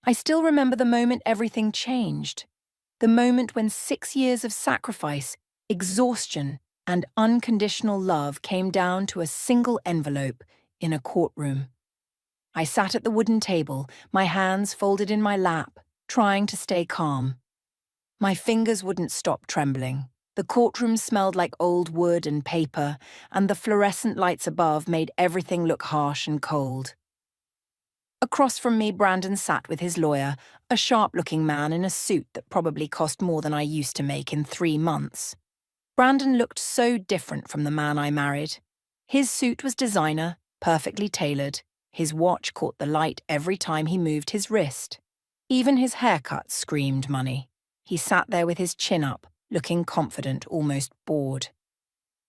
I still remember the moment everything changed. The moment when 6 years of sacrifice, exhaustion, and unconditional love came down to a single envelope in a courtroom. I sat at the wooden table, my hands folded in my lap, trying to stay calm. My fingers wouldn't stop trembling. The courtroom smelled like old wood and paper, and the fluorescent lights above made everything look harsh and cold. Across from me, Brandon sat with his lawyer, a sharp-looking man in a suit that probably cost more than I used to make in 3 months. Brandon looked so different from the man I married. His suit was designer, perfectly tailored. His watch caught the light every time he moved his wrist. Even his haircut screamed money. He sat there with his chin up, looking confident, almost bored.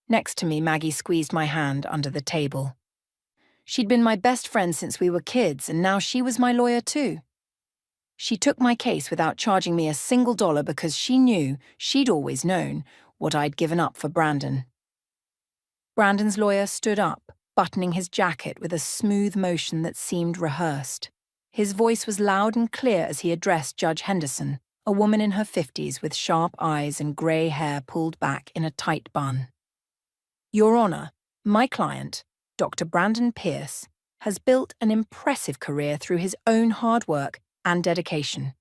Next to me, Maggie squeezed my hand under the table. She'd been my best friend since we were kids, and now she was my lawyer too. She took my case without charging me a single dollar because she knew, she'd always known, what I'd given up for Brandon. Brandon's lawyer stood up, buttoning his jacket with a smooth motion that seemed rehearsed. His voice was loud and clear as he addressed Judge Henderson, a woman in her 50s with sharp eyes and grey hair pulled back in a tight bun. Your Honour, my client, Dr. Brandon Pierce, has built an impressive career through his own hard work and dedication.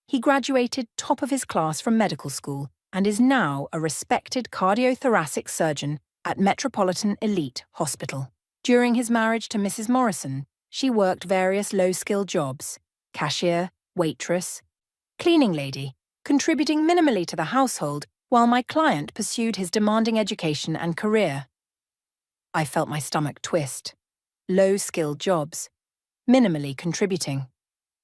He graduated top of his class from medical school and is now a respected cardiothoracic surgeon at Metropolitan Elite Hospital. During his marriage to Mrs. Morrison, she worked various low-skilled jobs: cashier, waitress, cleaning lady, contributing minimally to the household while my client pursued his demanding education and career. I felt my stomach twist. Low-skilled jobs. Minimally contributing.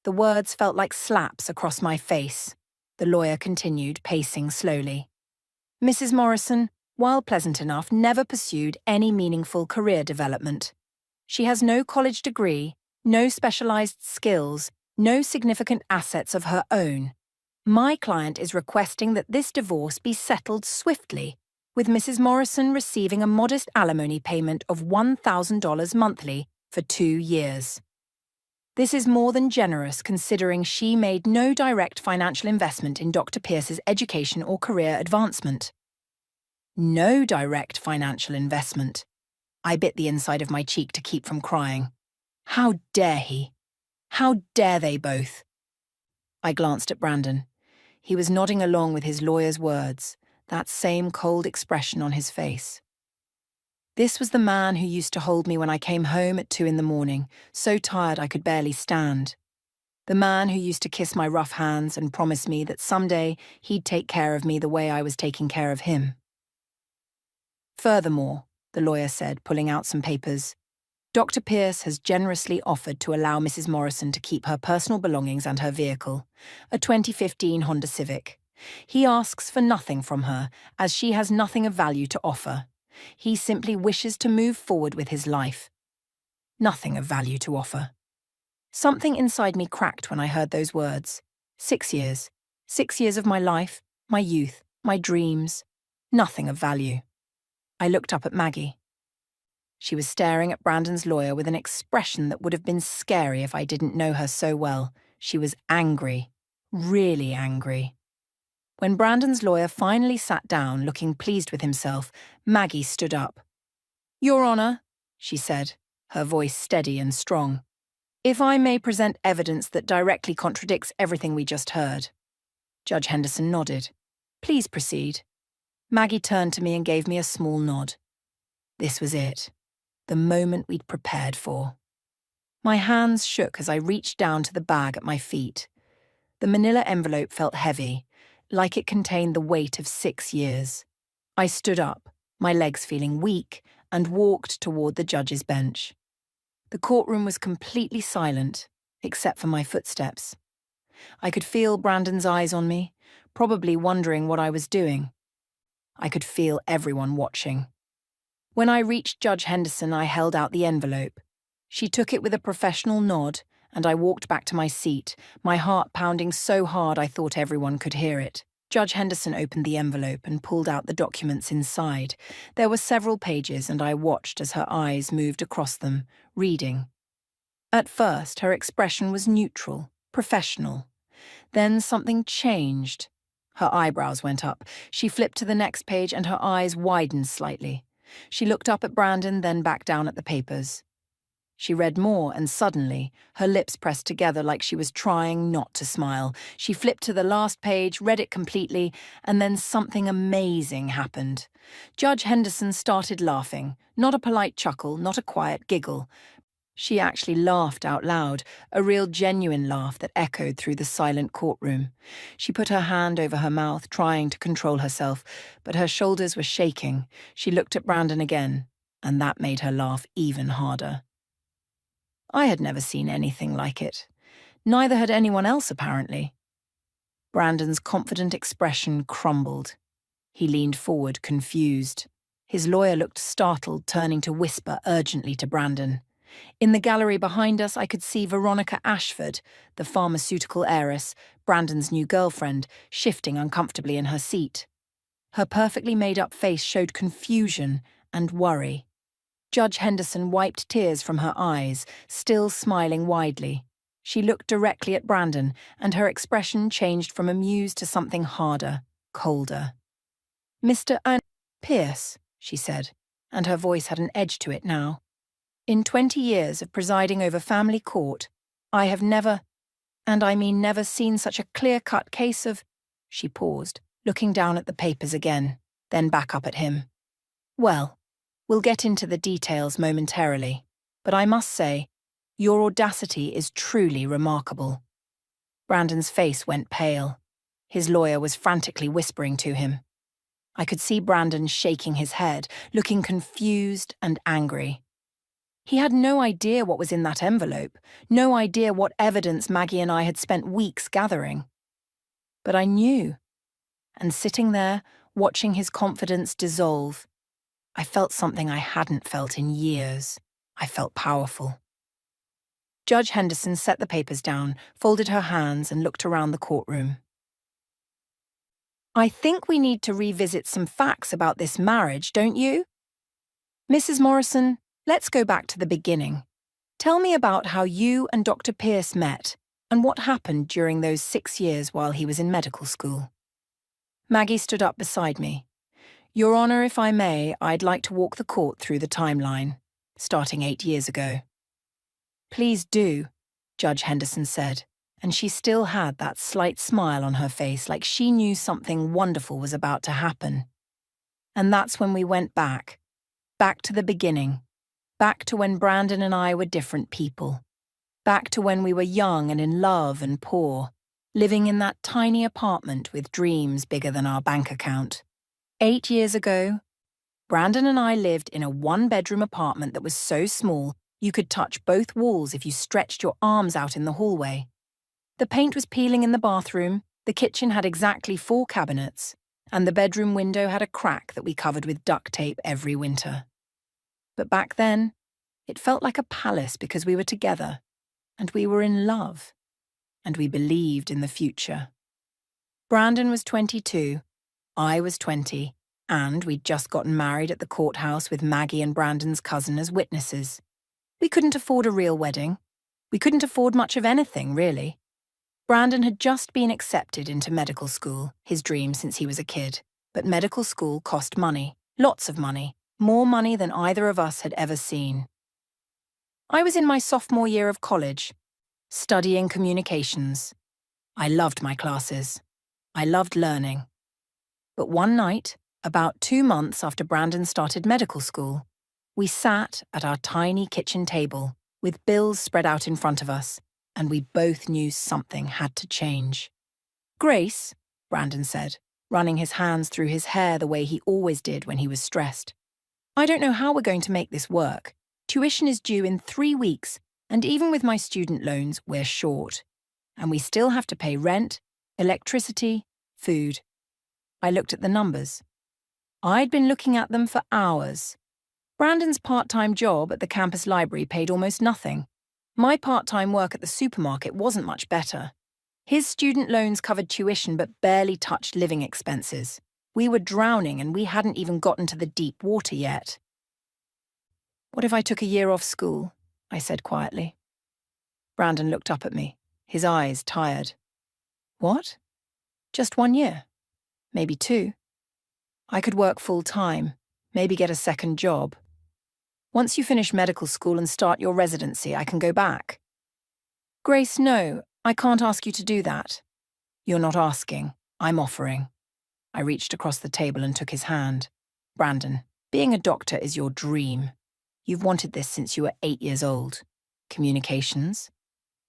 The words felt like slaps across my face. The lawyer continued, pacing slowly. Mrs. Morrison, while pleasant enough, never pursued any meaningful career development. She has no college degree, no specialized skills, no significant assets of her own. My client is requesting that this divorce be settled swiftly, with Mrs. Morrison receiving a modest alimony payment of $1,000 monthly for 2 years. This is more than generous considering she made no direct financial investment in Dr. Pierce's education or career advancement. No direct financial investment. I bit the inside of my cheek to keep from crying. How dare he? How dare they both? I glanced at Brandon. He was nodding along with his lawyer's words, that same cold expression on his face. This was the man who used to hold me when I came home at 2 a.m, so tired I could barely stand. The man who used to kiss my rough hands and promise me that someday he'd take care of me the way I was taking care of him. Furthermore, the lawyer said, pulling out some papers, Dr. Pierce has generously offered to allow Mrs. Morrison to keep her personal belongings and her vehicle, a 2015 Honda Civic. He asks for nothing from her, as she has nothing of value to offer. He simply wishes to move forward with his life. Nothing of value to offer. Something inside me cracked when I heard those words. 6 years. 6 years of my life, my youth, my dreams. Nothing of value. I looked up at Maggie. She was staring at Brandon's lawyer with an expression that would have been scary if I didn't know her so well. She was angry. Really angry. When Brandon's lawyer finally sat down, looking pleased with himself, Maggie stood up. Your Honour, she said, her voice steady and strong, if I may present evidence that directly contradicts everything we just heard. Judge Henderson nodded. Please proceed. Maggie turned to me and gave me a small nod. This was it. The moment we'd prepared for. My hands shook as I reached down to the bag at my feet. The manila envelope felt heavy, like it contained the weight of 6 years. I stood up, my legs feeling weak, and walked toward the judge's bench. The courtroom was completely silent, except for my footsteps. I could feel Brandon's eyes on me, probably wondering what I was doing. I could feel everyone watching. When I reached Judge Henderson, I held out the envelope. She took it with a professional nod, and I walked back to my seat, my heart pounding so hard I thought everyone could hear it. Judge Henderson opened the envelope and pulled out the documents inside. There were several pages, and I watched as her eyes moved across them, reading. At first, her expression was neutral, professional. Then something changed. Her eyebrows went up. She flipped to the next page and her eyes widened slightly. She looked up at Brandon, then back down at the papers. She read more, and suddenly, her lips pressed together like she was trying not to smile. She flipped to the last page, read it completely, and then something amazing happened. Judge Henderson started laughing. Not a polite chuckle, not a quiet giggle. She actually laughed out loud, a real genuine laugh that echoed through the silent courtroom. She put her hand over her mouth, trying to control herself, but her shoulders were shaking. She looked at Brandon again, and that made her laugh even harder. I had never seen anything like it. Neither had anyone else, apparently. Brandon's confident expression crumbled. He leaned forward, confused. His lawyer looked startled, turning to whisper urgently to Brandon. In the gallery behind us, I could see Veronica Ashford, the pharmaceutical heiress, Brandon's new girlfriend, shifting uncomfortably in her seat. Her perfectly made-up face showed confusion and worry. Judge Henderson wiped tears from her eyes, still smiling widely. She looked directly at Brandon, and her expression changed from amused to something harder, colder. "Mr. Pierce," she said, and her voice had an edge to it now. "In 20 years of presiding over family court, I have never, and I mean never, seen such a clear-cut case of—" She paused, looking down at the papers again, then back up at him. "Well, we'll get into the details momentarily, but I must say, your audacity is truly remarkable." Brandon's face went pale. His lawyer was frantically whispering to him. I could see Brandon shaking his head, looking confused and angry. He had no idea what was in that envelope, no idea what evidence Maggie and I had spent weeks gathering. But I knew, and sitting there, watching his confidence dissolve, I felt something I hadn't felt in years. I felt powerful. Judge Henderson set the papers down, folded her hands, and looked around the courtroom. "I think we need to revisit some facts about this marriage, don't you? Mrs. Morrison, let's go back to the beginning. Tell me about how you and Dr. Pierce met, and what happened during those 6 years while he was in medical school." Maggie stood up beside me. "Your Honor, if I may, I'd like to walk the court through the timeline, starting 8 years ago." "Please do," Judge Henderson said, and she still had that slight smile on her face like she knew something wonderful was about to happen. And that's when we went back to the beginning, back to when Brandon and I were different people, back to when we were young and in love and poor, living in that tiny apartment with dreams bigger than our bank account. 8 years ago, Brandon and I lived in a one-bedroom apartment that was so small you could touch both walls if you stretched your arms out in the hallway. The paint was peeling in the bathroom, the kitchen had exactly 4 cabinets, and the bedroom window had a crack that we covered with duct tape every winter. But back then, it felt like a palace because we were together, and we were in love, and we believed in the future. Brandon was 22, I was 20, and we'd just gotten married at the courthouse with Maggie and Brandon's cousin as witnesses. We couldn't afford a real wedding. We couldn't afford much of anything, really. Brandon had just been accepted into medical school, his dream since he was a kid. But medical school cost money, lots of money, more money than either of us had ever seen. I was in my sophomore year of college, studying communications. I loved my classes. I loved learning. But one night, about 2 months after Brandon started medical school, we sat at our tiny kitchen table with bills spread out in front of us, and we both knew something had to change. "Grace," Brandon said, running his hands through his hair the way he always did when he was stressed, "I don't know how we're going to make this work. Tuition is due in 3 weeks, and even with my student loans, we're short. And we still have to pay rent, electricity, food." I looked at the numbers. I'd been looking at them for hours. Brandon's part-time job at the campus library paid almost nothing. My part-time work at the supermarket wasn't much better. His student loans covered tuition but barely touched living expenses. We were drowning and we hadn't even gotten to the deep water yet. "What if I took a year off school?" I said quietly. Brandon looked up at me, his eyes tired. What? Just 1 year? Maybe 2. I could work full-time, maybe get a second job. Once you finish medical school and start your residency, I can go back. Grace, no, I can't ask you to do that. You're not asking, I'm offering. I reached across the table and took his hand. Brandon, being a doctor is your dream. You've wanted this since you were 8 years old. Communications?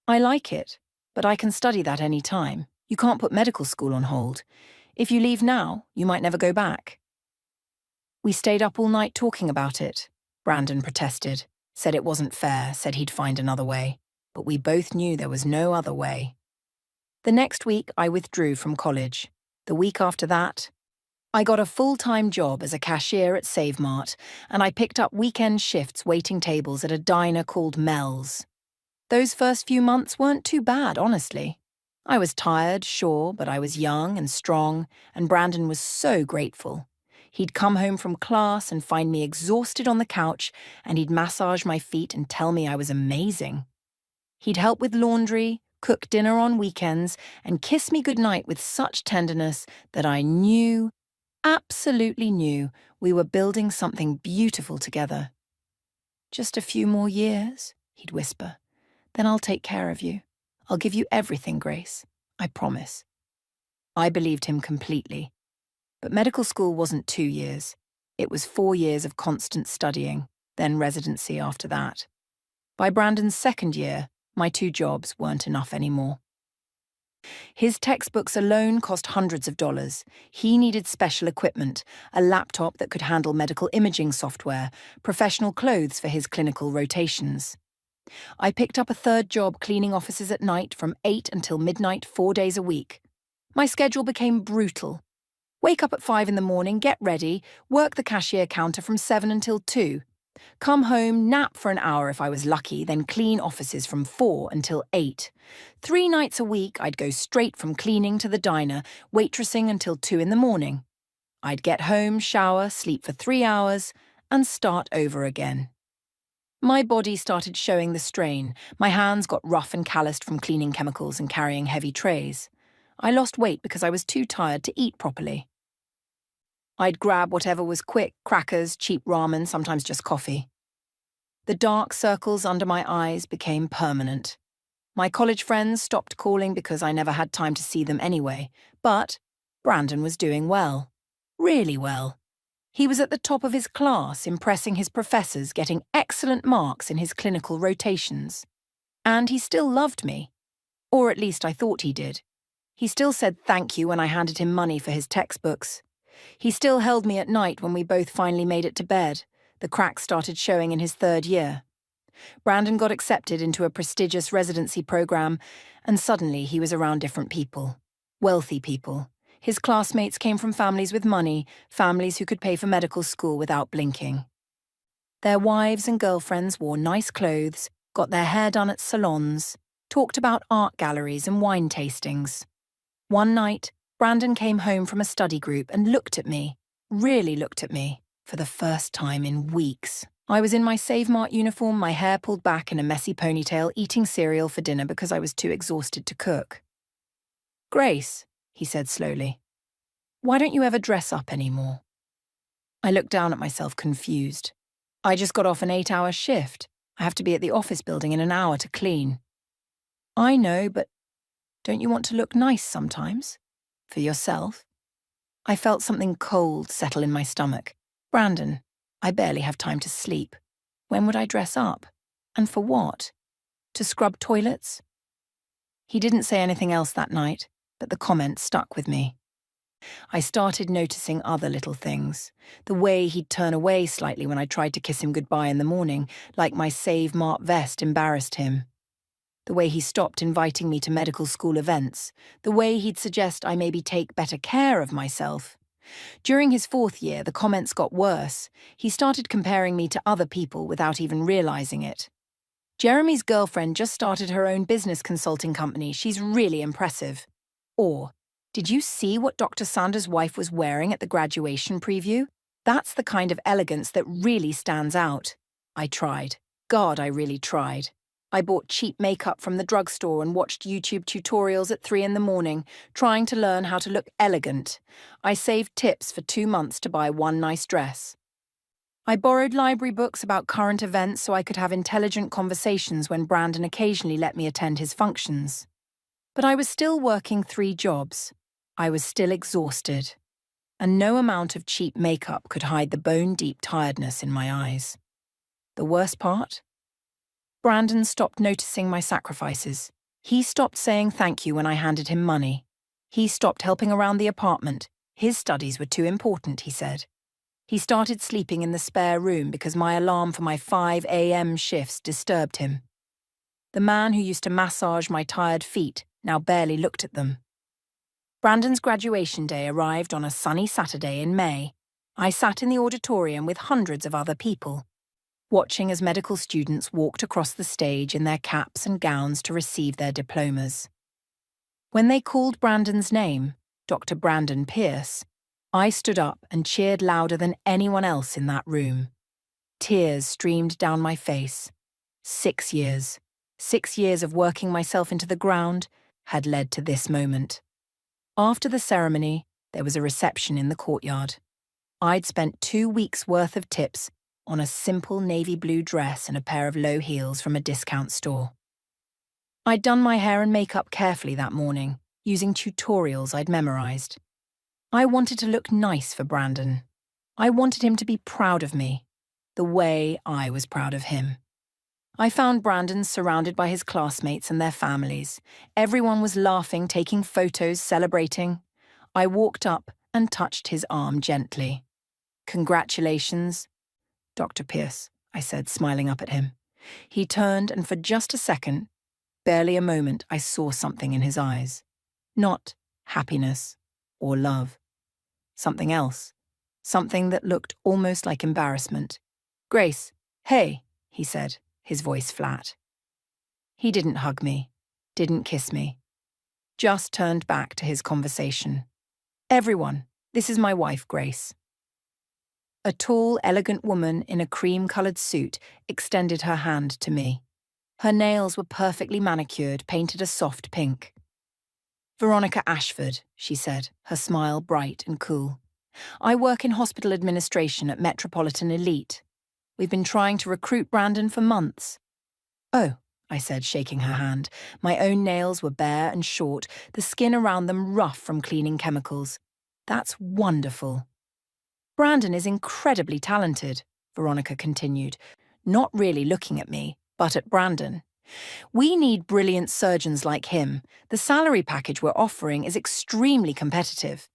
I like it, but I can study that any time. You can't put medical school on hold. If you leave now, you might never go back. We stayed up all night talking about it. Brandon protested, said it wasn't fair, said he'd find another way. But we both knew there was no other way. The next week, I withdrew from college. The week after that, I got a full-time job as a cashier at Save Mart, and I picked up weekend shifts waiting tables at a diner called Mel's. Those first few months weren't too bad, honestly. I was tired, sure, but I was young and strong, and Brandon was so grateful. He'd come home from class and find me exhausted on the couch, and he'd massage my feet and tell me I was amazing. He'd help with laundry, cook dinner on weekends, and kiss me goodnight with such tenderness that I knew, absolutely knew, we were building something beautiful together. Just a few more years, he'd whisper. Then I'll take care of you. I'll give you everything, Grace. I promise. I believed him completely. But medical school wasn't 2 years. It was 4 years of constant studying, then residency after that. By Brandon's second year, my 2 jobs weren't enough anymore. His textbooks alone cost hundreds of dollars. He needed special equipment, a laptop that could handle medical imaging software, professional clothes for his clinical rotations. I picked up a 3rd job cleaning offices at night from 8 until midnight 4 days a week. My schedule became brutal. Wake up at 5 in the morning, get ready, work the cashier counter from 7 until 2. Come home, nap for an hour if I was lucky, then clean offices from 4 until 8. 3 nights a week, I'd go straight from cleaning to the diner, waitressing until 2 in the morning. I'd get home, shower, sleep for 3 hours, and start over again. My body started showing the strain. My hands got rough and calloused from cleaning chemicals and carrying heavy trays. I lost weight because I was too tired to eat properly. I'd grab whatever was quick, crackers, cheap ramen, sometimes just coffee. The dark circles under my eyes became permanent. My college friends stopped calling because I never had time to see them anyway, but Brandon was doing well. Really well. He was at the top of his class, impressing his professors, getting excellent marks in his clinical rotations. And he still loved me. Or at least I thought he did. He still said thank you when I handed him money for his textbooks. He still held me at night when we both finally made it to bed. The cracks started showing in his 3rd year. Brandon got accepted into a prestigious residency program, and suddenly he was around different people. Wealthy people. His classmates came from families with money, families who could pay for medical school without blinking. Their wives and girlfriends wore nice clothes, got their hair done at salons, talked about art galleries and wine tastings. One night, Brandon came home from a study group and looked at me, really looked at me, for the first time in weeks. I was in my Save Mart uniform, my hair pulled back in a messy ponytail, eating cereal for dinner because I was too exhausted to cook. Grace, he said slowly, why don't you ever dress up anymore? I looked down at myself, confused. I just got off an 8-hour shift. I have to be at the office building in an hour to clean. I know, but don't you want to look nice sometimes? For yourself? I felt something cold settle in my stomach. Brandon, I barely have time to sleep. When would I dress up? And for what? To scrub toilets? He didn't say anything else that night, but the comment stuck with me. I started noticing other little things. The way he'd turn away slightly when I tried to kiss him goodbye in the morning, like my Save Mart vest embarrassed him. The way he stopped inviting me to medical school events. The way he'd suggest I maybe take better care of myself. During his 4th year, the comments got worse. He started comparing me to other people without even realizing it. Jeremy's girlfriend just started her own business consulting company. She's really impressive. Or, did you see what Dr. Sanders' wife was wearing at the graduation preview? That's the kind of elegance that really stands out. I tried. God, I really tried. I bought cheap makeup from the drugstore and watched YouTube tutorials at 3 in the morning, trying to learn how to look elegant. I saved tips for 2 months to buy one nice dress. I borrowed library books about current events so I could have intelligent conversations when Brandon occasionally let me attend his functions. But I was still working 3 jobs. I was still exhausted. And no amount of cheap makeup could hide the bone-deep tiredness in my eyes. The worst part? Brandon stopped noticing my sacrifices. He stopped saying thank you when I handed him money. He stopped helping around the apartment. His studies were too important, he said. He started sleeping in the spare room because my alarm for my 5 a.m. shifts disturbed him. The man who used to massage my tired feet now barely looked at them. Brandon's graduation day arrived on a sunny Saturday in May. I sat in the auditorium with hundreds of other people, watching as medical students walked across the stage in their caps and gowns to receive their diplomas. When they called Brandon's name, Dr. Brandon Pierce, I stood up and cheered louder than anyone else in that room. Tears streamed down my face. 6 years. 6 years of working myself into the ground had led to this moment. After the ceremony, there was a reception in the courtyard. I'd spent 2 weeks' worth of tips on a simple navy blue dress and a pair of low heels from a discount store. I'd done my hair and makeup carefully that morning, using tutorials I'd memorized. I wanted to look nice for Brandon. I wanted him to be proud of me, the way I was proud of him. I found Brandon surrounded by his classmates and their families. Everyone was laughing, taking photos, celebrating. I walked up and touched his arm gently. "Congratulations, Dr. Pierce," I said, smiling up at him. He turned, and for just a second, barely a moment, I saw something in his eyes. Not happiness or love. Something else. Something that looked almost like embarrassment. "Grace, hey," he said, his voice flat. He didn't hug me, didn't kiss me. Just turned back to his conversation. "Everyone, this is my wife, Grace." A tall, elegant woman in a cream-coloured suit extended her hand to me. Her nails were perfectly manicured, painted a soft pink. "Veronica Ashford," she said, her smile bright and cool. "I work in hospital administration at Metropolitan Elite. We've been trying to recruit Brandon for months." "Oh," I said, shaking her hand. My own nails were bare and short, the skin around them rough from cleaning chemicals. "That's wonderful." "Brandon is incredibly talented," Veronica continued, not really looking at me, but at Brandon. "We need brilliant surgeons like him. The salary package we're offering is extremely competitive."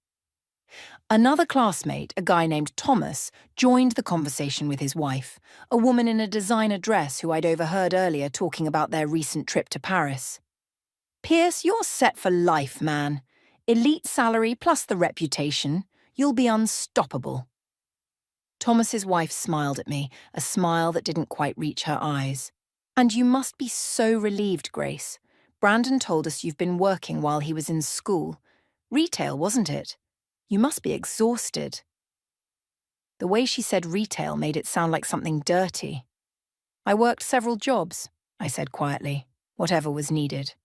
Another classmate, a guy named Thomas, joined the conversation with his wife, a woman in a designer dress who I'd overheard earlier talking about their recent trip to Paris. "Pierce, you're set for life, man. Elite salary plus the reputation. You'll be unstoppable." Thomas's wife smiled at me, a smile that didn't quite reach her eyes. "And you must be so relieved, Grace. Brandon told us you've been working while he was in school. Retail, wasn't it? You must be exhausted." The way she said retail made it sound like something dirty. "I worked several jobs," I said quietly, whatever was needed.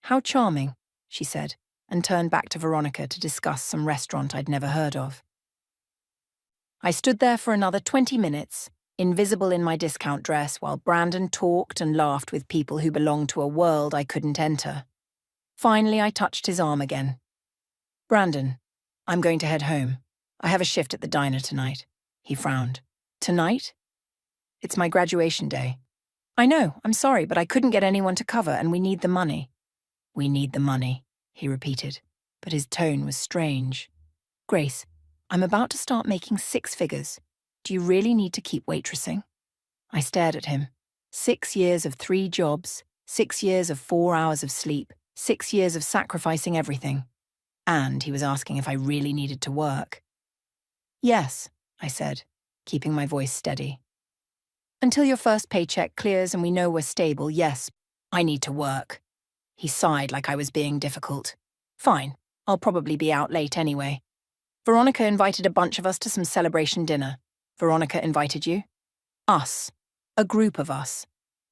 "How charming," she said, and turned back to Veronica to discuss some restaurant I'd never heard of. I stood there for another 20 minutes, invisible in my discount dress, while Brandon talked and laughed with people who belonged to a world I couldn't enter. Finally, I touched his arm again. "Brandon, I'm going to head home. I have a shift at the diner tonight." He frowned. "Tonight?" "It's my graduation day." "I know, I'm sorry, but I couldn't get anyone to cover, and we need the money." "We need the money," he repeated, but his tone was strange. "Grace, I'm about to start making 6 figures. Do you really need to keep waitressing?" I stared at him. 6 years of 3 jobs, 6 years of 4 hours of sleep, 6 years of sacrificing everything. And he was asking if I really needed to work. "Yes," I said, keeping my voice steady. "Until your first paycheck clears and we know we're stable, yes, I need to work." He sighed like I was being difficult. "Fine, I'll probably be out late anyway. Veronica invited a bunch of us to some celebration dinner." "Veronica invited you?" "Us. A group of us.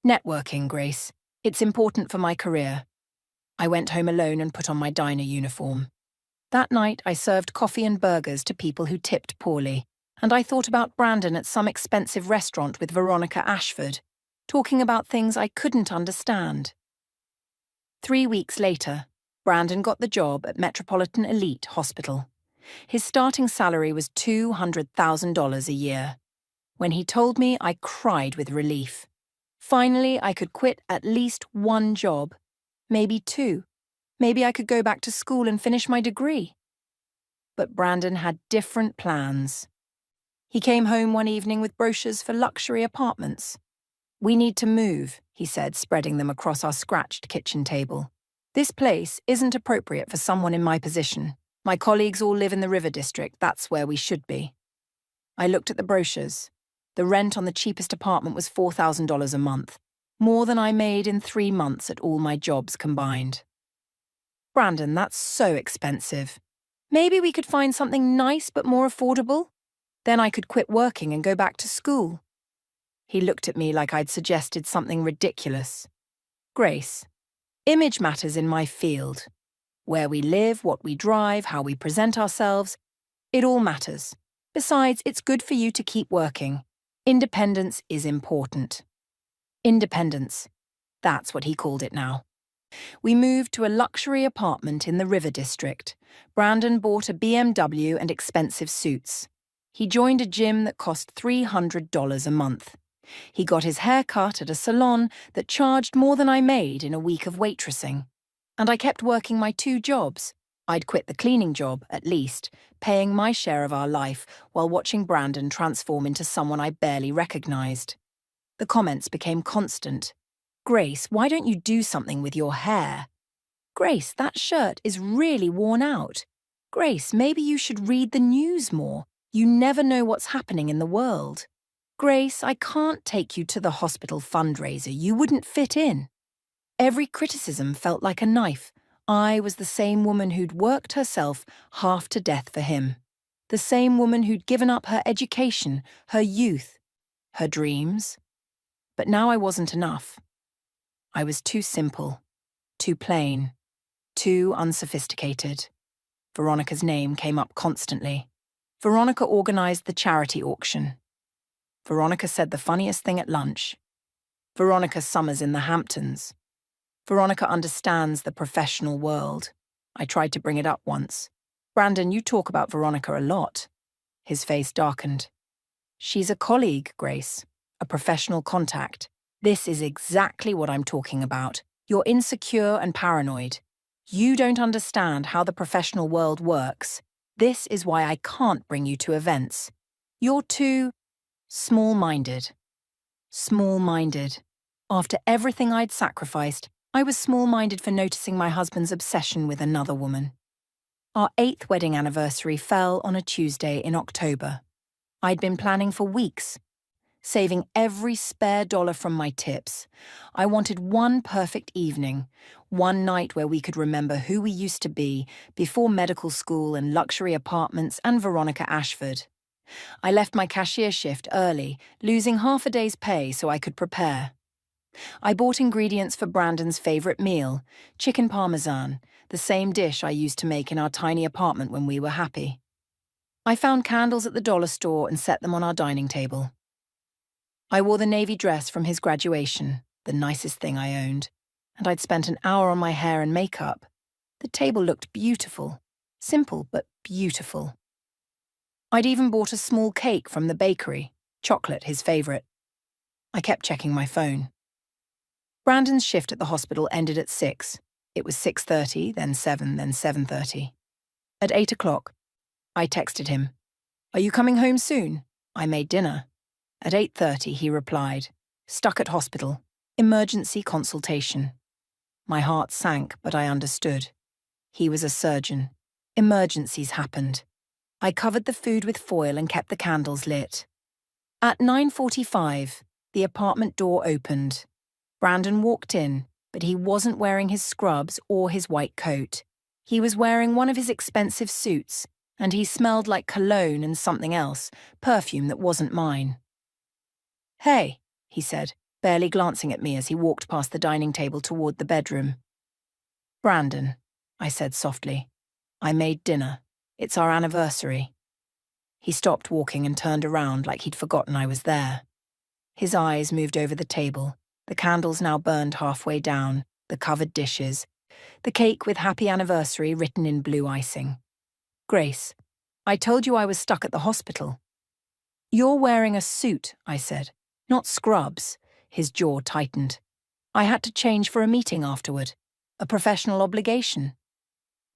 Networking, Grace. It's important for my career. I went home alone and put on my diner uniform. That night, I served coffee and burgers to people who tipped poorly, and I thought about Brandon at some expensive restaurant with Veronica Ashford, talking about things I couldn't understand. 3 weeks later, Brandon got the job at Metropolitan Elite Hospital. His starting salary was $200,000 a year. When he told me, I cried with relief. Finally, I could quit at least one job, maybe two. Maybe I could go back to school and finish my degree. But Brandon had different plans. He came home one evening with brochures for luxury apartments. "We need to move," he said, spreading them across our scratched kitchen table. "This place isn't appropriate for someone in my position. My colleagues all live in the River District. That's where we should be." I looked at the brochures. The rent on the cheapest apartment was $4,000 a month, more than I made in 3 months at all my jobs combined. "Brandon, that's so expensive. Maybe we could find something nice but more affordable? Then I could quit working and go back to school." He looked at me like I'd suggested something ridiculous. "Grace, image matters in my field. Where we live, what we drive, how we present ourselves, it all matters. Besides, it's good for you to keep working. Independence is important." Independence. That's what he called it now. We moved to a luxury apartment in the River District. Brandon bought a BMW and expensive suits. He joined a gym that cost $300 a month. He got his hair cut at a salon that charged more than I made in a week of waitressing. And I kept working my 2 jobs. I'd quit the cleaning job, at least, paying my share of our life while watching Brandon transform into someone I barely recognized. The comments became constant. "Grace, why don't you do something with your hair? Grace, that shirt is really worn out. Grace, maybe you should read the news more. You never know what's happening in the world. Grace, I can't take you to the hospital fundraiser. You wouldn't fit in." Every criticism felt like a knife. I was the same woman who'd worked herself half to death for him. The same woman who'd given up her education, her youth, her dreams. But now I wasn't enough. I was too simple, too plain, too unsophisticated. Veronica's name came up constantly. Veronica organized the charity auction. Veronica said the funniest thing at lunch. Veronica summers in the Hamptons. Veronica understands the professional world. I tried to bring it up once. "Brandon, you talk about Veronica a lot." His face darkened. "She's a colleague, Grace. A professional contact. This is exactly what I'm talking about. You're insecure and paranoid. You don't understand how the professional world works. This is why I can't bring you to events. You're too small-minded." Small-minded. After everything I'd sacrificed, I was small-minded for noticing my husband's obsession with another woman. Our 8th wedding anniversary fell on a Tuesday in October. I'd been planning for weeks, saving every spare dollar from my tips. I wanted one perfect evening, one night where we could remember who we used to be before medical school and luxury apartments and Veronica Ashford. I left my cashier shift early, losing half a day's pay so I could prepare. I bought ingredients for Brandon's favorite meal, chicken parmesan, the same dish I used to make in our tiny apartment when we were happy. I found candles at the dollar store and set them on our dining table. I wore the navy dress from his graduation, the nicest thing I owned, and I'd spent an hour on my hair and makeup. The table looked beautiful, simple but beautiful. I'd even bought a small cake from the bakery, chocolate his favorite. I kept checking my phone. Brandon's shift at the hospital ended at 6. It was 6:30, then 7, then 7:30. At 8 o'clock, I texted him. "Are you coming home soon? I made dinner." At 8:30, he replied, "Stuck at hospital. Emergency consultation." My heart sank, but I understood. He was a surgeon. Emergencies happened. I covered the food with foil and kept the candles lit. At 9:45, the apartment door opened. Brandon walked in, but he wasn't wearing his scrubs or his white coat. He was wearing one of his expensive suits, and he smelled like cologne and something else, perfume that wasn't mine. "Hey," he said, barely glancing at me as he walked past the dining table toward the bedroom. "Brandon," I said softly, "I made dinner. It's our anniversary." He stopped walking and turned around like he'd forgotten I was there. His eyes moved over the table, the candles now burned halfway down, the covered dishes, the cake with happy anniversary written in blue icing. "Grace, I told you I was stuck at the hospital." "You're wearing a suit," I said, "not scrubs." His jaw tightened. "I had to change for a meeting afterward. A professional obligation."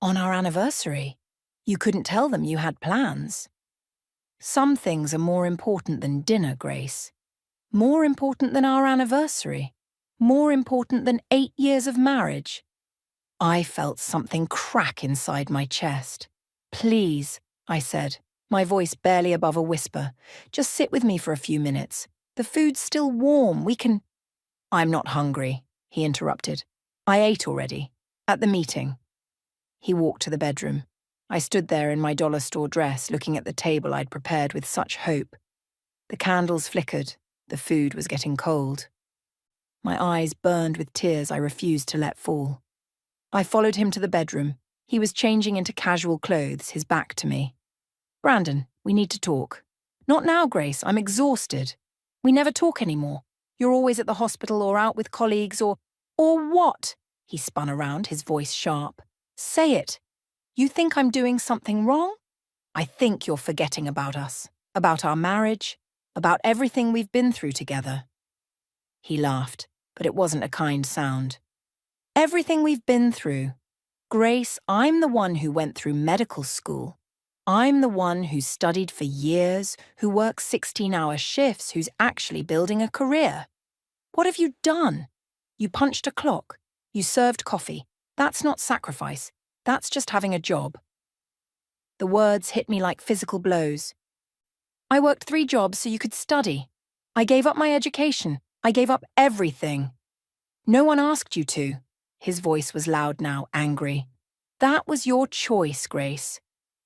"On our anniversary? You couldn't tell them you had plans." "Some things are more important than dinner, Grace. More important than our anniversary. More important than 8 years of marriage." I felt something crack inside my chest. "Please," I said, my voice barely above a whisper, "just sit with me for a few minutes. The food's still warm, we can—" "I'm not hungry," he interrupted. "I ate already. At the meeting." He walked to the bedroom. I stood there in my dollar store dress, looking at the table I'd prepared with such hope. The candles flickered. The food was getting cold. My eyes burned with tears I refused to let fall. I followed him to the bedroom. He was changing into casual clothes, his back to me. "Brandon, we need to talk." "Not now, Grace. I'm exhausted." "We never talk anymore. You're always at the hospital or out with colleagues or—" "Or what?" He spun around, his voice sharp. "Say it. You think I'm doing something wrong? I think you're forgetting about us, about our marriage, about everything we've been through together." He laughed, but it wasn't a kind sound. "Everything we've been through. Grace, I'm the one who went through medical school. I'm the one who studied for years, who works 16-hour shifts, who's actually building a career. What have you done? You punched a clock. You served coffee. That's not sacrifice. That's just having a job." The words hit me like physical blows. "I worked 3 jobs so you could study. I gave up my education. I gave up everything." "No one asked you to." His voice was loud now, angry. "That was your choice, Grace.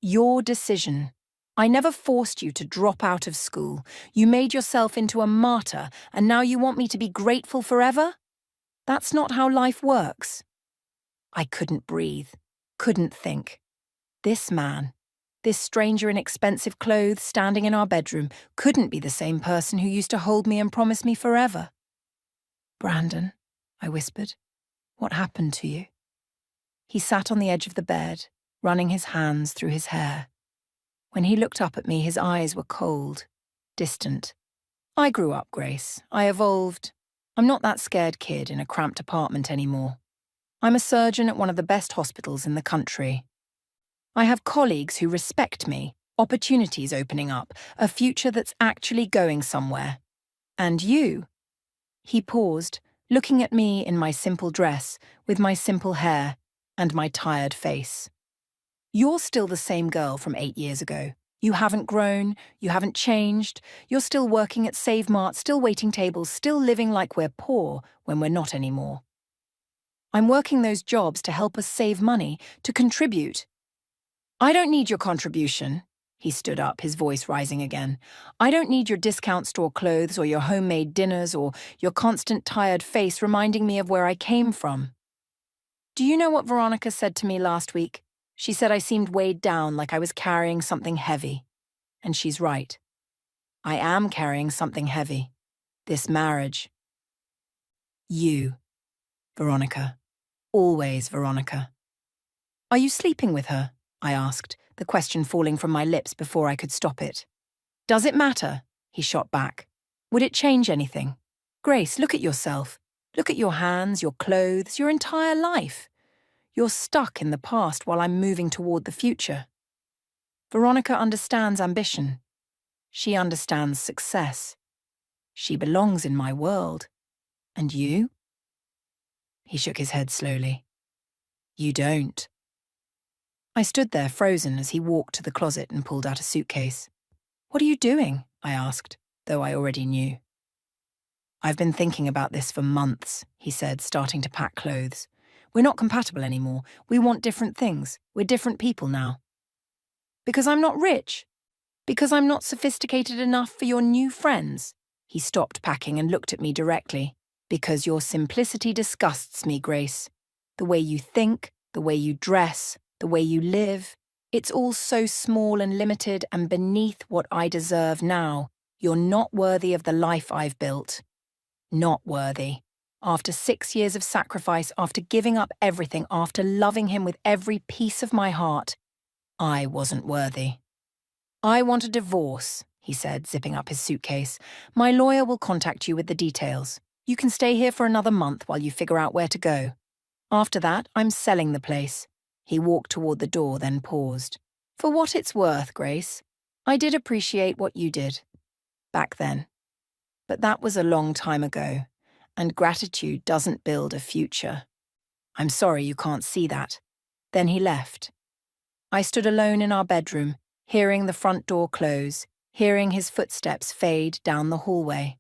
Your decision. I never forced you to drop out of school. You made yourself into a martyr, and now you want me to be grateful forever? That's not how life works." I couldn't breathe, couldn't think. This man, this stranger in expensive clothes standing in our bedroom, couldn't be the same person who used to hold me and promise me forever. "Brandon," I whispered, "what happened to you?" He sat on the edge of the bed, running his hands through his hair. When he looked up at me, his eyes were cold, distant. "I grew up, Grace. I evolved. I'm not that scared kid in a cramped apartment anymore. I'm a surgeon at one of the best hospitals in the country. I have colleagues who respect me, opportunities opening up, a future that's actually going somewhere. And you?" He paused, looking at me in my simple dress, with my simple hair, and my tired face. "You're still the same girl from 8 years ago. You haven't grown, you haven't changed, you're still working at Save Mart, still waiting tables, still living like we're poor when we're not anymore. I'm working those jobs to help us save money, to contribute." "I don't need your contribution." He stood up, his voice rising again. "I don't need your discount store clothes or your homemade dinners or your constant tired face reminding me of where I came from. Do you know what Veronica said to me last week? She said I seemed weighed down, like I was carrying something heavy. And she's right. I am carrying something heavy. This marriage. You, Veronica. Always Veronica." "Are you sleeping with her?" I asked, the question falling from my lips before I could stop it. "Does it matter?" He shot back. "Would it change anything? Grace, look at yourself. Look at your hands, your clothes, your entire life. You're stuck in the past while I'm moving toward the future. Veronica understands ambition. She understands success. She belongs in my world. And you?" He shook his head slowly. "You don't." I stood there frozen as he walked to the closet and pulled out a suitcase. "What are you doing?" I asked, though I already knew. "I've been thinking about this for months," he said, starting to pack clothes. "We're not compatible anymore. We want different things. We're different people now." "Because I'm not rich? Because I'm not sophisticated enough for your new friends?" He stopped packing and looked at me directly. Because your simplicity disgusts me, Grace. The way you think, the way you dress, the way you live. It's all so small and limited and beneath what I deserve now. You're not worthy of the life I've built. Not worthy. After 6 years of sacrifice, after giving up everything, after loving him with every piece of my heart, I wasn't worthy. I want a divorce, he said, zipping up his suitcase. My lawyer will contact you with the details. You can stay here for another month while you figure out where to go. After that, I'm selling the place. He walked toward the door, then paused. For what it's worth, Grace, I did appreciate what you did. Back then. But that was a long time ago, and gratitude doesn't build a future. I'm sorry you can't see that. Then he left. I stood alone in our bedroom, hearing the front door close, hearing his footsteps fade down the hallway.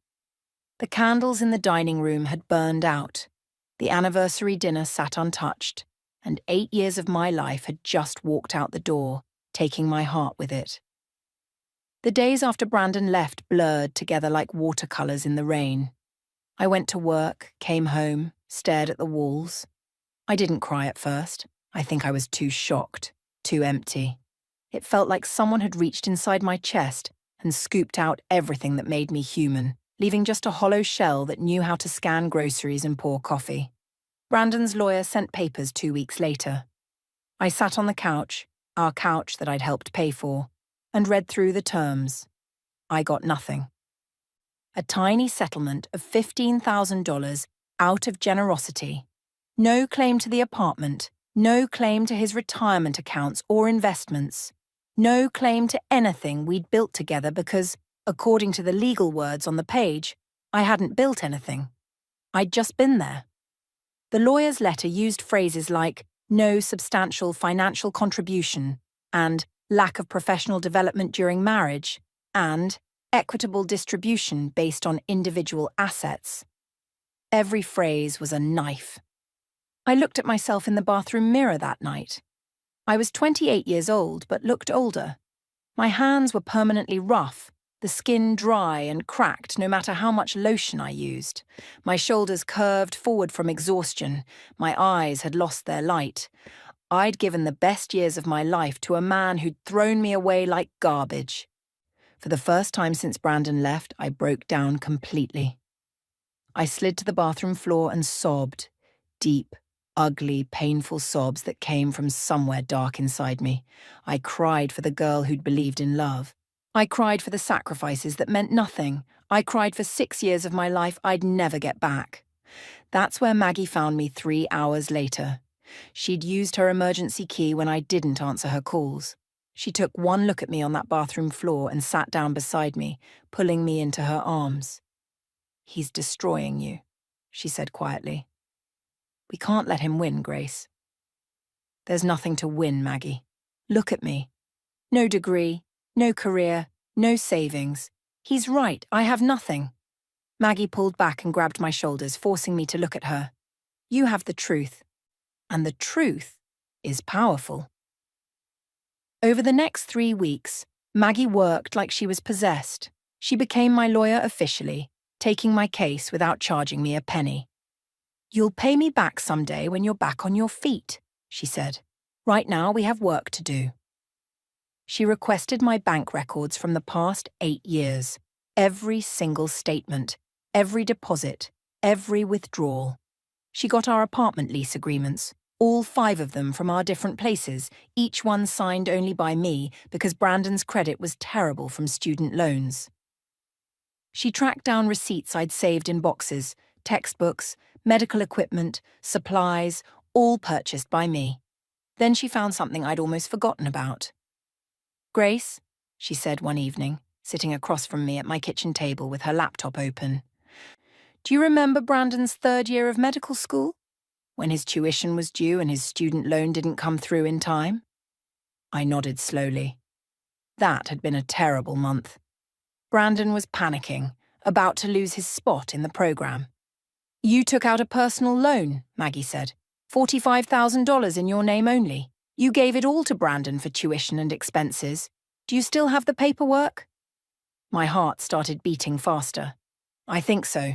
The candles in the dining room had burned out. The anniversary dinner sat untouched, and 8 years of my life had just walked out the door, taking my heart with it. The days after Brandon left blurred together like watercolors in the rain. I went to work, came home, stared at the walls. I didn't cry at first. I think I was too shocked, too empty. It felt like someone had reached inside my chest and scooped out everything that made me human, leaving just a hollow shell that knew how to scan groceries and pour coffee. Brandon's lawyer sent papers 2 weeks later. I sat on the couch, our couch that I'd helped pay for, and read through the terms. I got nothing. A tiny settlement of $15,000 out of generosity. No claim to the apartment, no claim to his retirement accounts or investments. No claim to anything we'd built together because, according to the legal words on the page, I hadn't built anything. I'd just been there. The lawyer's letter used phrases like no substantial financial contribution and lack of professional development during marriage and equitable distribution based on individual assets. Every phrase was a knife. I looked at myself in the bathroom mirror that night. I was 28 years old but looked older. My hands were permanently rough, the skin dry and cracked no matter how much lotion I used. My shoulders curved forward from exhaustion. My eyes had lost their light. I'd given the best years of my life to a man who'd thrown me away like garbage. For the first time since Brandon left, I broke down completely. I slid to the bathroom floor and sobbed, deep, ugly, painful sobs that came from somewhere dark inside me. I cried for the girl who'd believed in love. I cried for the sacrifices that meant nothing. I cried for 6 years of my life I'd never get back. That's where Maggie found me 3 hours later. She'd used her emergency key when I didn't answer her calls. She took one look at me on that bathroom floor and sat down beside me, pulling me into her arms. He's destroying you, she said quietly. We can't let him win, Grace. There's nothing to win, Maggie. Look at me. No degree, no career, no savings. He's right, I have nothing. Maggie pulled back and grabbed my shoulders, forcing me to look at her. You have the truth. And the truth is powerful. Over the next 3 weeks, Maggie worked like she was possessed. She became my lawyer officially, taking my case without charging me a penny. You'll pay me back someday when you're back on your feet, she said. Right now we have work to do. She requested my bank records from the past 8 years, every single statement, every deposit, every withdrawal. She got our apartment lease agreements, all 5 of them from our different places, each one signed only by me because Brandon's credit was terrible from student loans. She tracked down receipts I'd saved in boxes, textbooks, medical equipment, supplies, all purchased by me. Then she found something I'd almost forgotten about. Grace, she said one evening, sitting across from me at my kitchen table with her laptop open. Do you remember Brandon's 3rd year of medical school? When his tuition was due and his student loan didn't come through in time? I nodded slowly. That had been a terrible month. Brandon was panicking, about to lose his spot in the program. You took out a personal loan, Maggie said. $45,000 in your name only. You gave it all to Brandon for tuition and expenses. Do you still have the paperwork? My heart started beating faster. I think so.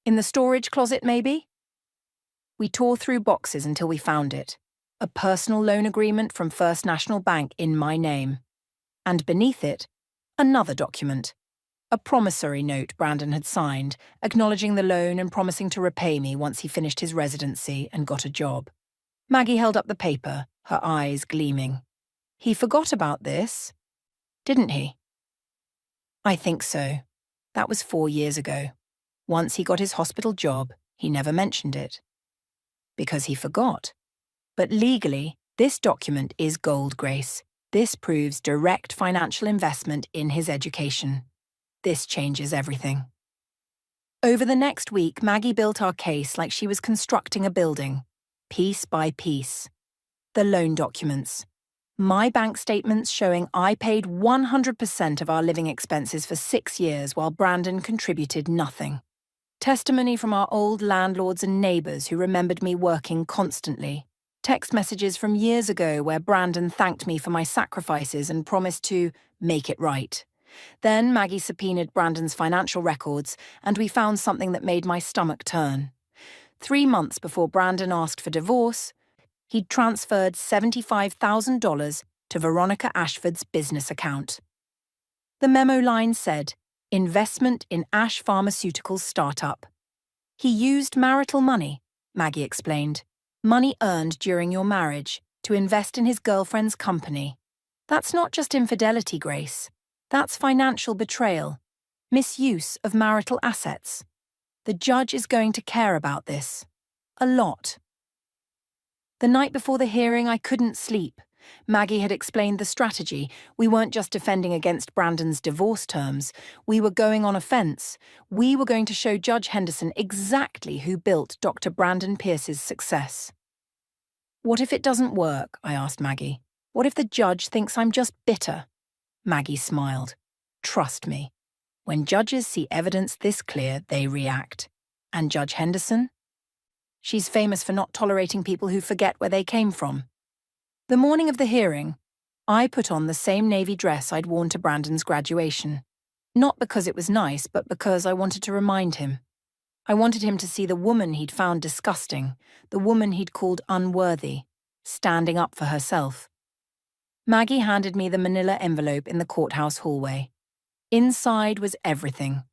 In the storage closet, maybe? We tore through boxes until we found it. A personal loan agreement from First National Bank in my name. And beneath it, another document. A promissory note Brandon had signed, acknowledging the loan and promising to repay me once he finished his residency and got a job. Maggie held up the paper, her eyes gleaming. He forgot about this, didn't he? I think so. That was 4 years ago. Once he got his hospital job, he never mentioned it. Because he forgot. But legally, this document is gold, Grace. This proves direct financial investment in his education. This changes everything. Over the next week, Maggie built our case like she was constructing a building, piece by piece. The loan documents. My bank statements showing I paid 100% of our living expenses for 6 years while Brandon contributed nothing. Testimony from our old landlords and neighbours who remembered me working constantly. Text messages from years ago where Brandon thanked me for my sacrifices and promised to make it right. Then Maggie subpoenaed Brandon's financial records, and we found something that made my stomach turn. 3 months before Brandon asked for divorce, he'd transferred $75,000 to Veronica Ashford's business account. The memo line said, "Investment in Ash Pharmaceuticals startup." He used marital money, Maggie explained. Money earned during your marriage to invest in his girlfriend's company. That's not just infidelity, Grace. That's financial betrayal, misuse of marital assets. The judge is going to care about this. A lot. The night before the hearing, I couldn't sleep. Maggie had explained the strategy. We weren't just defending against Brandon's divorce terms. We were going on offense. We were going to show Judge Henderson exactly who built Dr. Brandon Pierce's success. What if it doesn't work? I asked Maggie. What if the judge thinks I'm just bitter? Maggie smiled. Trust me. When judges see evidence this clear, they react. And Judge Henderson? She's famous for not tolerating people who forget where they came from. The morning of the hearing, I put on the same navy dress I'd worn to Brandon's graduation. Not because it was nice, but because I wanted to remind him. I wanted him to see the woman he'd found disgusting, the woman he'd called unworthy, standing up for herself. Maggie handed me the manila envelope in the courthouse hallway. Inside was everything.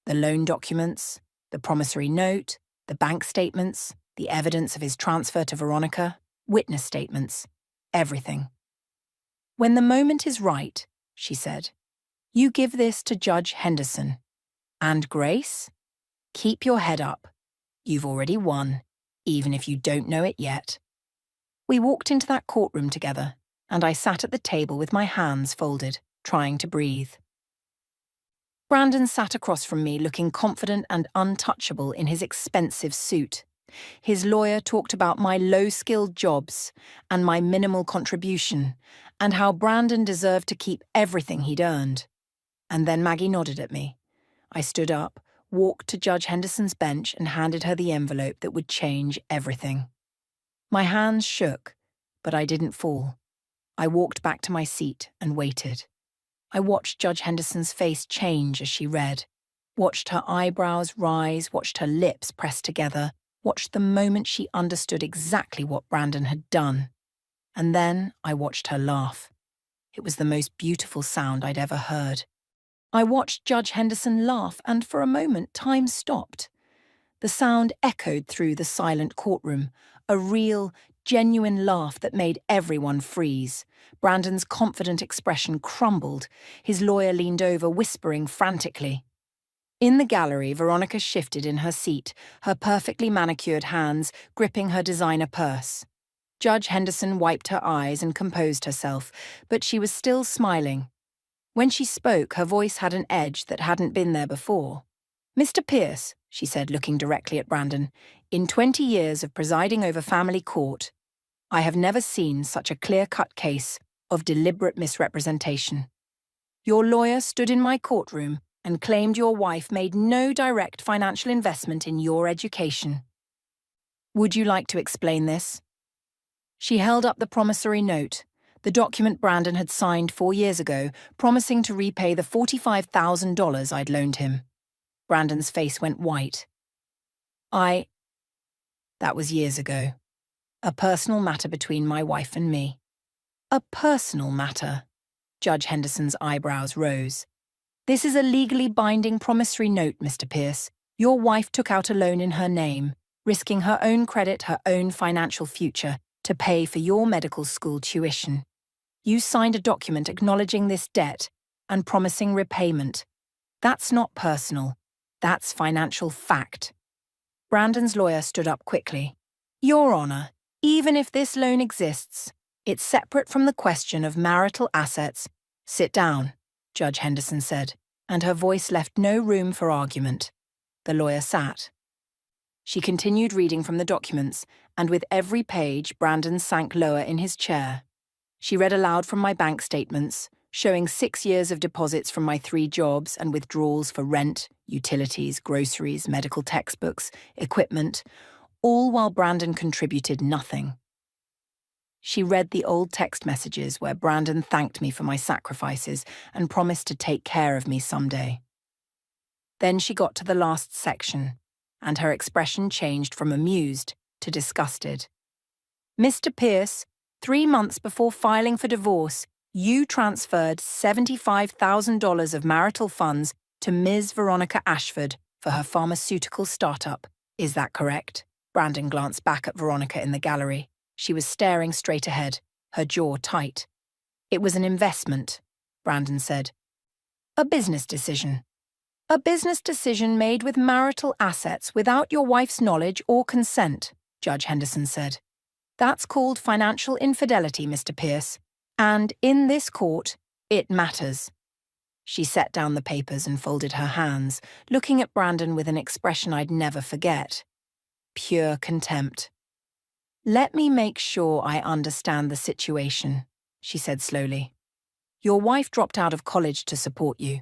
The loan documents, the promissory note, the bank statements, the evidence of his transfer to Veronica, witness statements, everything. When the moment is right, she said, you give this to Judge Henderson. And Grace, keep your head up. You've already won, even if you don't know it yet. We walked into that courtroom together, and I sat at the table with my hands folded, trying to breathe. Brandon sat across from me looking confident and untouchable in his expensive suit. His lawyer talked about my low-skilled jobs and my minimal contribution, and how Brandon deserved to keep everything he'd earned. And then Maggie nodded at me. I stood up, walked to Judge Henderson's bench and handed her the envelope that would change everything. My hands shook, but I didn't fall. I walked back to my seat and waited. I watched Judge Henderson's face change as she read, watched her eyebrows rise, watched her lips press together, watched the moment she understood exactly what Brandon had done. And then I watched her laugh. It was the most beautiful sound I'd ever heard. I watched Judge Henderson laugh, and for a moment time stopped. The sound echoed through the silent courtroom, a real, genuine laugh that made everyone freeze. Brandon's confident expression crumbled. His lawyer leaned over, whispering frantically. In the gallery, Veronica shifted in her seat, her perfectly manicured hands gripping her designer purse. Judge Henderson wiped her eyes and composed herself, but she was still smiling. When she spoke, her voice had an edge that hadn't been there before. Mr. Pierce, she said, looking directly at Brandon, in 20 years of presiding over family court, I have never seen such a clear-cut case of deliberate misrepresentation. Your lawyer stood in my courtroom and claimed your wife made no direct financial investment in your education. Would you like to explain this? She held up the promissory note, the document Brandon had signed 4 years ago, promising to repay the $45,000 I'd loaned him. Brandon's face went white. That was years ago. A personal matter between my wife and me. A personal matter. Judge Henderson's eyebrows rose. This is a legally binding promissory note, Mr. Pierce. Your wife took out a loan in her name, risking her own credit, her own financial future, to pay for your medical school tuition. You signed a document acknowledging this debt and promising repayment. That's not personal. That's financial fact. Brandon's lawyer stood up quickly. Your Honor, even if this loan exists, it's separate from the question of marital assets. Sit down, Judge Henderson said, and her voice left no room for argument. The lawyer sat. She continued reading from the documents, and with every page, Brandon sank lower in his chair. She read aloud from my bank statements, showing 6 years of deposits from my 3 jobs and withdrawals for rent, utilities, groceries, medical textbooks, equipment, all while Brandon contributed nothing. She read the old text messages where Brandon thanked me for my sacrifices and promised to take care of me someday. Then she got to the last section, and her expression changed from amused to disgusted. Mr. Pierce, 3 months before filing for divorce, you transferred $75,000 of marital funds to Ms. Veronica Ashford for her pharmaceutical startup. Is that correct? Brandon glanced back at Veronica in the gallery. She was staring straight ahead, her jaw tight. It was an investment, Brandon said. A business decision. A business decision made with marital assets without your wife's knowledge or consent, Judge Henderson said. That's called financial infidelity, Mr. Pierce. And in this court, it matters. She set down the papers and folded her hands, looking at Brandon with an expression I'd never forget. Pure contempt. Let me make sure I understand the situation, she said slowly. Your wife dropped out of college to support you.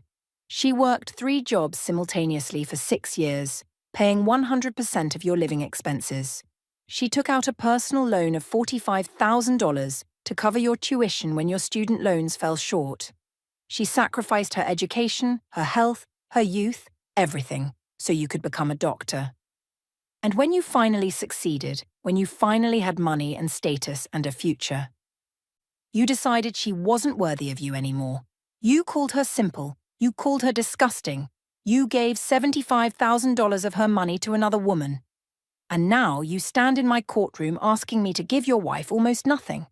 She worked 3 jobs simultaneously for 6 years, paying 100% of your living expenses. She took out a personal loan of $45,000 to cover your tuition when your student loans fell short. She sacrificed her education, her health, her youth, everything, so you could become a doctor. And when you finally succeeded, when you finally had money and status and a future, you decided she wasn't worthy of you anymore. You called her simple. You called her disgusting. You gave $75,000 of her money to another woman. And now you stand in my courtroom asking me to give your wife almost nothing.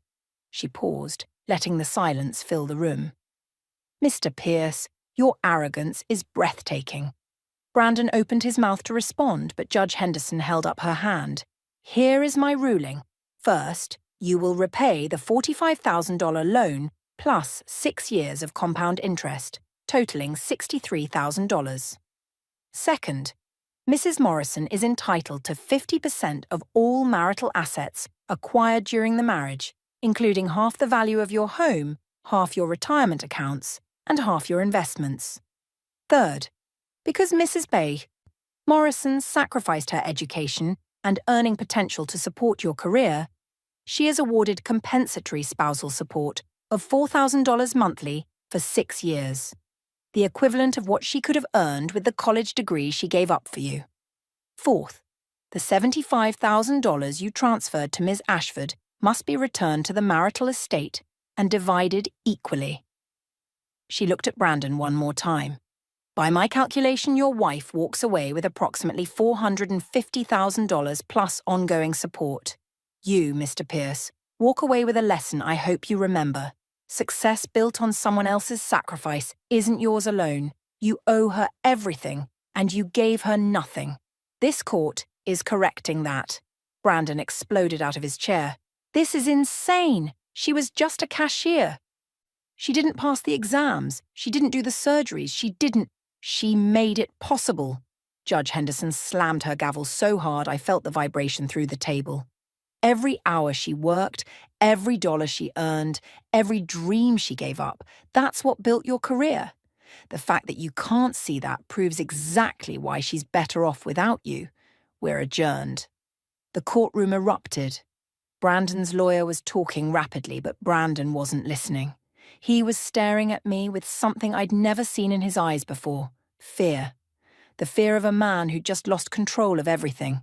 She paused, letting the silence fill the room. Mr. Pierce, your arrogance is breathtaking. Brandon opened his mouth to respond, but Judge Henderson held up her hand. Here is my ruling. First, you will repay the $45,000 loan plus 6 years of compound interest, totaling $63,000. Second, Mrs. Morrison is entitled to 50% of all marital assets acquired during the marriage, including half the value of your home, half your retirement accounts, and half your investments. Third, because Mrs. Bay Morrison sacrificed her education and earning potential to support your career, she is awarded compensatory spousal support of $4,000 monthly for 6 years, the equivalent of what she could have earned with the college degree she gave up for you. Fourth, the $75,000 you transferred to Ms. Ashford must be returned to the marital estate and divided equally. She looked at Brandon one more time. By my calculation, your wife walks away with approximately $450,000 plus ongoing support. You, Mr. Pierce, walk away with a lesson I hope you remember. Success built on someone else's sacrifice isn't yours alone. You owe her everything, and you gave her nothing. This court is correcting that. Brandon exploded out of his chair. This is insane. She was just a cashier. She didn't pass the exams. She didn't do the surgeries. She made it possible. Judge Henderson slammed her gavel so hard I felt the vibration through the table. Every hour she worked, every dollar she earned, every dream she gave up, that's what built your career. The fact that you can't see that proves exactly why she's better off without you. We're adjourned. The courtroom erupted. Brandon's lawyer was talking rapidly, but Brandon wasn't listening. He was staring at me with something I'd never seen in his eyes before: fear. the fear of a man who'd just lost control of everything.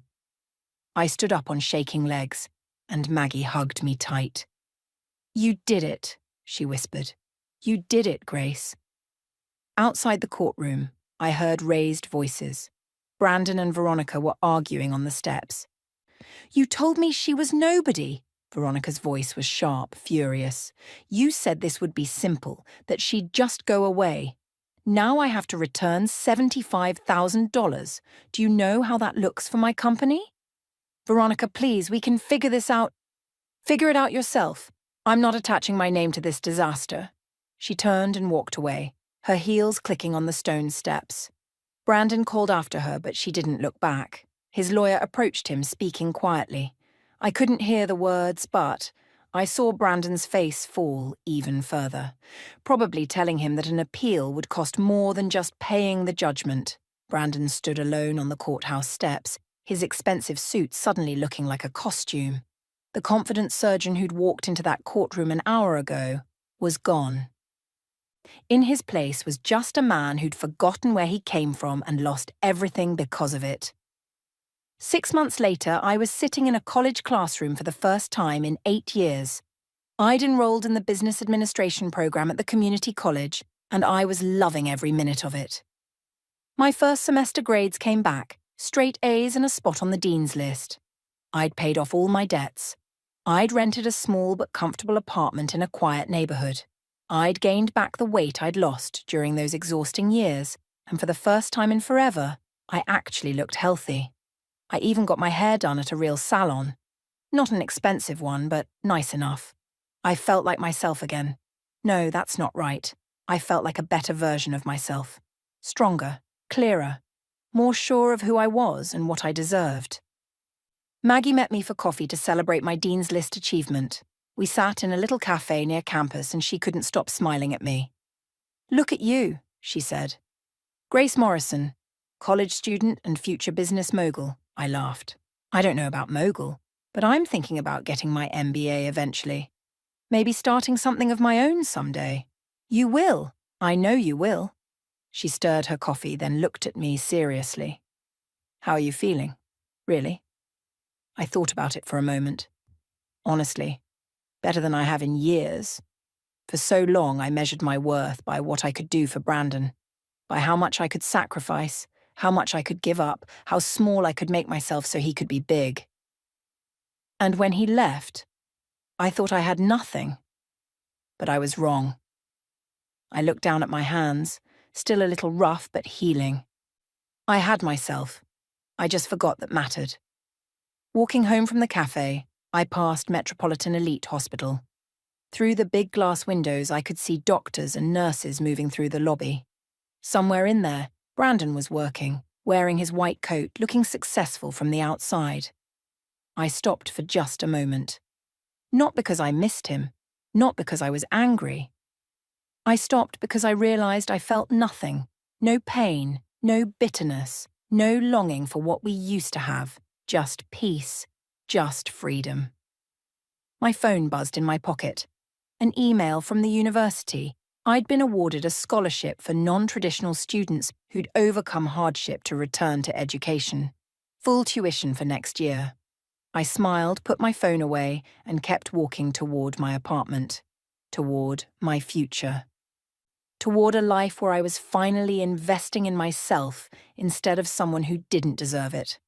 I stood up on shaking legs, and Maggie hugged me tight. "You did it," she whispered. "You did it, Grace." Outside the courtroom, I heard raised voices. Brandon and Veronica were arguing on the steps. "You told me she was nobody." Veronica's voice was sharp, furious. "You said this would be simple, that she'd just go away. Now I have to return $75,000. Do you know how that looks for my company?" "Veronica, please, we can figure this out." "Figure it out yourself. I'm not attaching my name to this disaster." She turned and walked away, her heels clicking on the stone steps. Brandon called after her, but she didn't look back. His lawyer approached him, speaking quietly. I couldn't hear the words, but I saw Brandon's face fall even further, probably telling him that an appeal would cost more than just paying the judgment. Brandon stood alone on the courthouse steps, his expensive suit suddenly looking like a costume. The confident surgeon who'd walked into that courtroom an hour ago was gone. In his place was just a man who'd forgotten where he came from and lost everything because of it. 6 months later, I was sitting in a college classroom for the first time in 8 years. I'd enrolled in the business administration program at the community college, and I was loving every minute of it. My first semester grades came back, straight A's and a spot on the dean's list. I'd paid off all my debts. I'd rented a small but comfortable apartment in a quiet neighborhood. I'd gained back the weight I'd lost during those exhausting years, and for the first time in forever, I actually looked healthy. I even got my hair done at a real salon. Not an expensive one, but nice enough. I felt like myself again. No, that's not right. I felt like a better version of myself. Stronger, clearer, more sure of who I was and what I deserved. Maggie met me for coffee to celebrate my Dean's List achievement. We sat in a little cafe near campus and she couldn't stop smiling at me. "Look at you," she said. "Grace Morrison, college student and future business mogul," I laughed. "I don't know about mogul, but I'm thinking about getting my MBA eventually. Maybe starting something of my own someday." "You will. I know you will." She stirred her coffee, then looked at me seriously. "How are you feeling? Really?" I thought about it for a moment. Honestly, better than I have in years. For so long, I measured my worth by what I could do for Brandon, by how much I could sacrifice, how much I could give up, how small I could make myself so he could be big. And when he left, I thought I had nothing. But I was wrong. I looked down at my hands, still a little rough but healing. I had myself. I just forgot that mattered. Walking home from the cafe, I passed Metropolitan Elite Hospital. Through the big glass windows, I could see doctors and nurses moving through the lobby. Somewhere in there, Brandon was working, wearing his white coat, looking successful from the outside. I stopped for just a moment. Not because I missed him, not because I was angry. I stopped because I realized I felt nothing, no pain, no bitterness, no longing for what we used to have, just peace, just freedom. My phone buzzed in my pocket. An email from the university. I'd been awarded a scholarship for non-traditional students who'd overcome hardship to return to education. Full tuition for next year. I smiled, put my phone away, and kept walking toward my apartment. Toward my future. Toward a life where I was finally investing in myself instead of someone who didn't deserve it.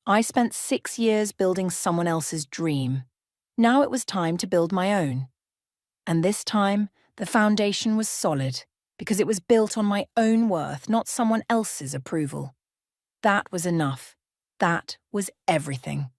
I spent 6 years building someone else's dream. Now it was time to build my own. And this time, the foundation was solid, because it was built on my own worth, not someone else's approval. That was enough. That was everything.